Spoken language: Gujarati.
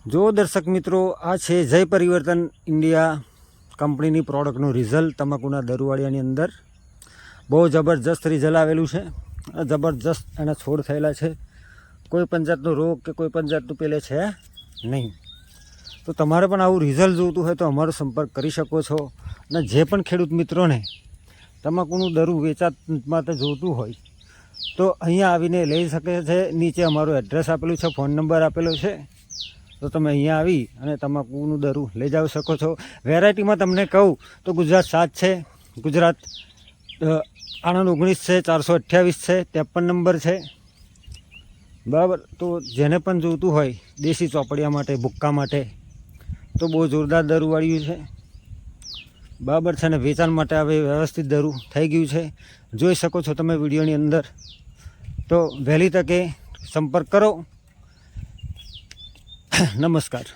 જો દર્શક મિત્રો, આ છે જય પરિવર્તન ઇન્ડિયા કંપનીની પ્રોડક્ટનું રિઝલ્ટ તમાકુના દરુવાળિયાની અંદર. બહુ જબરજસ્ત રિઝલ્ટ આવેલું છે. જબરજસ્ત એના છોડ થયેલા છે. કોઈ પણ જાતનો રોગ કે કોઈ પણ જાતનું પેલે છે નહીં. તો તમારે પણ આવું રિઝલ્ટ જોઈતું હોય તો અમારો સંપર્ક કરી શકો છો. અને જે પણ ખેડૂત મિત્રોને તમાકુનું દરું વેચાત માટે જોઈતું હોય તો અહીંયા આવીને લઈ શકે છે. નીચે અમારું એડ્રેસ આપેલું છે, ફોન નંબર આપેલો છે. તો તમે અહીંયા આવી અને તમાકુનું દરું લઈ જાવ શકો છો. વેરાયટીમાં તમને કહું તો ગુજરાત 7 છે, ગુજરાત આણંદ 19 છે, 428 છે, 53 નંબર છે. બરાબર. તો જેને પણ જોઈતું હોય દેશી ચોપડિયા માટે, ભુક્કા માટે, તો બહુ જોરદાર દરુવાળ્યું છે. બરાબર છે. ને વેચાણ માટે હવે વ્યવસ્થિત દરું થઈ ગયું છે, જોઈ શકો છો તમે વિડીયોની અંદર. તો વહેલી તકે સંપર્ક કરો. નમસ્કાર.